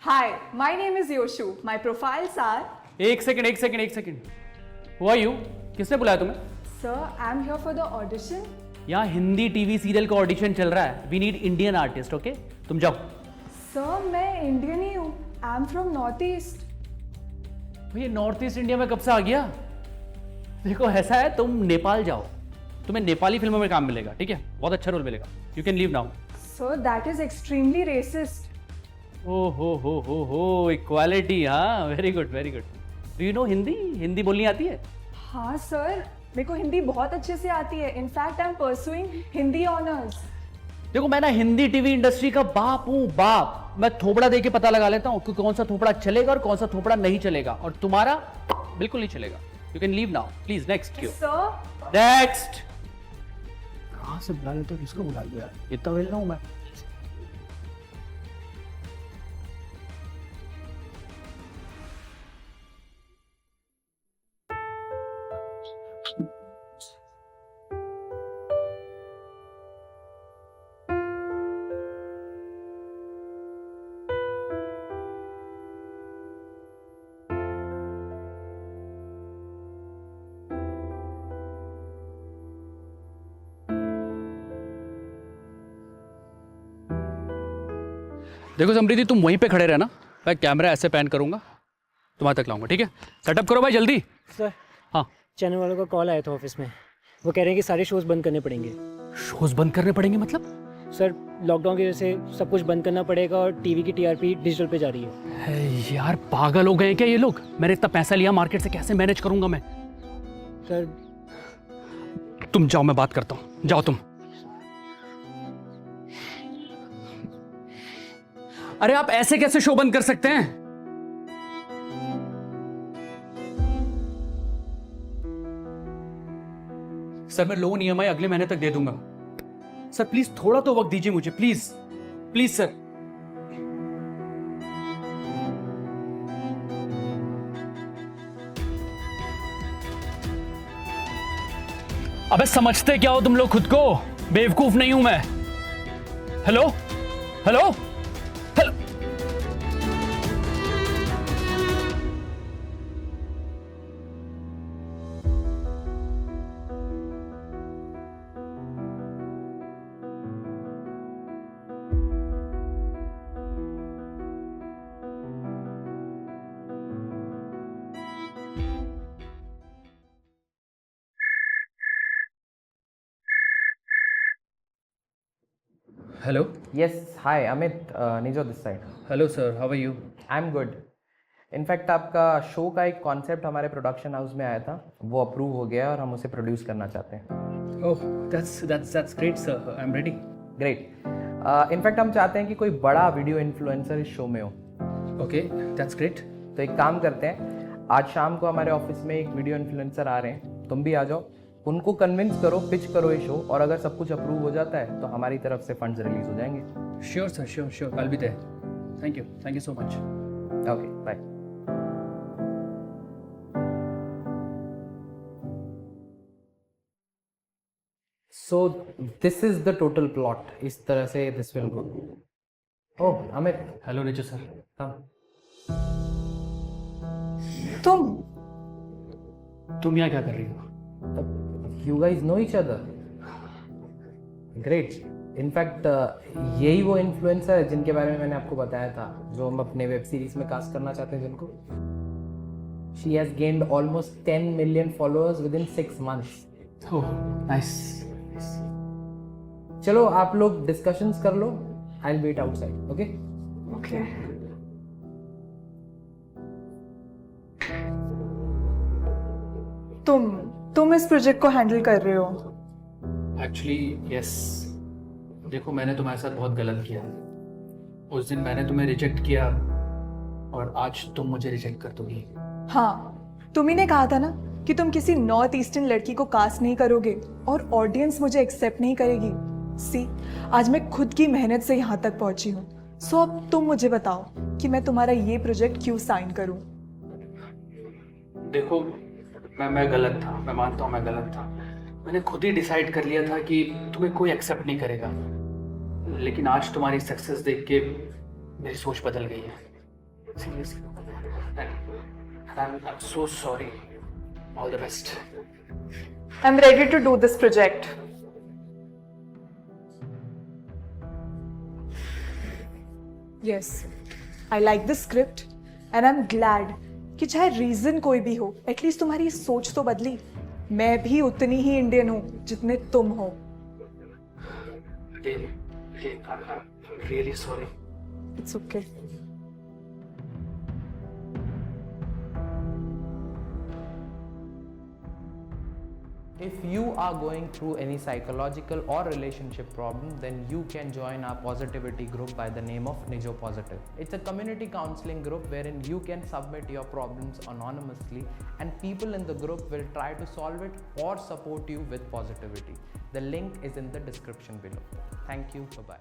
Hi, my name is Yoshu. My profiles are. एक second. Who are you? किसने बुलाया तुम्हें? Sir, I'm here for the audition. यहाँ Hindi TV serial का audition चल रहा है. We need Indian artist. Okay, तुम जाओ. Sir, मैं इंडियन ही हूँ. I'm from North East. भैया नॉर्थ ईस्ट इंडिया में कब से आ गया? देखो ऐसा है, तुम नेपाल जाओ, तुम्हें नेपाली फिल्मों में काम मिलेगा. ठीक है, बहुत अच्छा रोल मिलेगा. You can leave now. Sir, that is extremely racist. ओ हो इक्वालिटी. हाँ, very good. Do you know Hindi? Hindi बोलनी आती है? हाँ सर, मेरे को हिंदी बहुत अच्छे से आती है. In fact I am pursuing Hindi honours. देखो मैं ना हिंदी टीवी इंडस्ट्री का बाप हूँ, बाप. मैं थोपड़ा दे के पता लगा लेता हूँ कि कौन सा थोपड़ा चलेगा और कौन सा थोपड़ा नहीं चलेगा, और तुम्हारा बिल्कुल नहीं चलेगा. You can leave now please. Next क्यों? Sir, next. कहाँ से बुला लेते हो, किसको बुला लिया? इतना वेल ना हूँ मैं. देखो समृद्धि, तुम वहीं पे खड़े रहना. मैं कैमरा ऐसे पैन करूंगा, तुम्हारे तक लाऊंगा. ठीक है, सेटअप करो भाई जल्दी. सर, हाँ. चैनल वालों का कॉल आया था ऑफिस में. वो कह रहे हैं कि सारे शोज बंद करने पड़ेंगे. शोज बंद करने पड़ेंगे मतलब? सर, लॉकडाउन की वजह से सब कुछ बंद करना पड़ेगा और टीवी की टीआरपी डिजिटल पे जा रही है. यार पागल हो गए क्या ये लोग? मैंने इतना पैसा लिया मार्केट से, कैसे मैनेज करूंगा मैं? सर, तुम जाओ, मैं बात करता हूँ. जाओ तुम. अरे आप ऐसे कैसे शो बंद कर सकते हैं? सर मैं लोन ईएमआई अगले महीने तक दे दूंगा. सर प्लीज थोड़ा तो वक्त दीजिए मुझे, प्लीज प्लीज सर. अबे समझते क्या हो तुम लोग खुद को? बेवकूफ नहीं हूं मैं. Hello hello hello. Hello. Yes, hi, Amit. Nijo this side. Hello sir, how are you? I'm good. In fact आपका शो का एक कॉन्सेप्ट हमारे प्रोडक्शन हाउस में आया था, वो अप्रूव हो गया और हम उसे प्रोड्यूस करना चाहते हैं. Oh that's great sir, I am ready. Great. In fact हम चाहते हैं कि कोई बड़ा वीडियो इन्फ्लुएंसर इस शो में हो. Okay, that's great. तो एक काम करते हैं, आज शाम को हमारे ऑफिस में एक वीडियो इन्फ्लुएंसर आ रहे हैं, तुम भी आ जाओ. उनको कन्विंस करो, पिच करो ये शो, और अगर सब कुछ अप्रूव हो जाता है तो हमारी तरफ से फंड्स रिलीज हो जाएंगे. Sure sir, sure, I will be there. Thank you so much. Okay, bye. So this is the total plot. इस तरह से this will go. Oh Amit. Hello Nijo sir. तुम यहाँ क्या कर रही हो? You guys know each other. Great. In fact यही वो इन्फ्लुएंसर है जिनके बारे में मैंने आपको बताया था, जो हम अपने वेब सीरीज में कास्ट करना चाहते हैं जिनको. She has gained almost 10 million followers within 6 months. Oh nice. चलो आप लोग डिस्कशंस कर लो. I'll wait outside. Okay? Okay. तुम इस प्रोजेक्ट को हैंडल कर रहे हो. Actually yes. देखो मैंने तुम्हारे साथ बहुत गलत किया. उस दिन मैंने तुम्हें रिजेक्ट किया और आज तुम मुझे रिजेक्ट कर दोगी. हाँ, तुम्ही ने कहा था ना कि तुम किसी नॉर्थ ईस्टर्न लड़की को कास्ट नहीं करोगे और ऑडियंस मुझे एक्सेप्ट नहीं करेगी. सी, आज मैं खुद की मेहनत से यहाँ तक पहुंची हूँ. सो अब तुम मुझे बताओ कि मैं तुम्हारा ये प्रोजेक्ट क्यों साइन करूँ. देखो मैं गलत था, मैं मानता हूँ मैं गलत था. मैंने खुद ही डिसाइड कर लिया था कि तुम्हें कोई एक्सेप्ट नहीं करेगा, लेकिन आज तुम्हारी सक्सेस देख के मेरी सोच बदल गई है. Seriously. I'm so sorry. All the best. I'm ready to do this project. Yes, I like the script and I'm glad कि चाहे रीजन कोई भी हो, एटलीस्ट तुम्हारी सोच तो बदली. मैं भी उतनी ही इंडियन हूँ जितने तुम हो. Again, I'm really sorry. It's okay. If you are going through any psychological or relationship problem, then you can join our positivity group by the name of Nijo Positive. It's a community counseling group wherein you can submit your problems anonymously and people in the group will try to solve it or support you with positivity. The link is in the description below. Thank you. Bye-bye.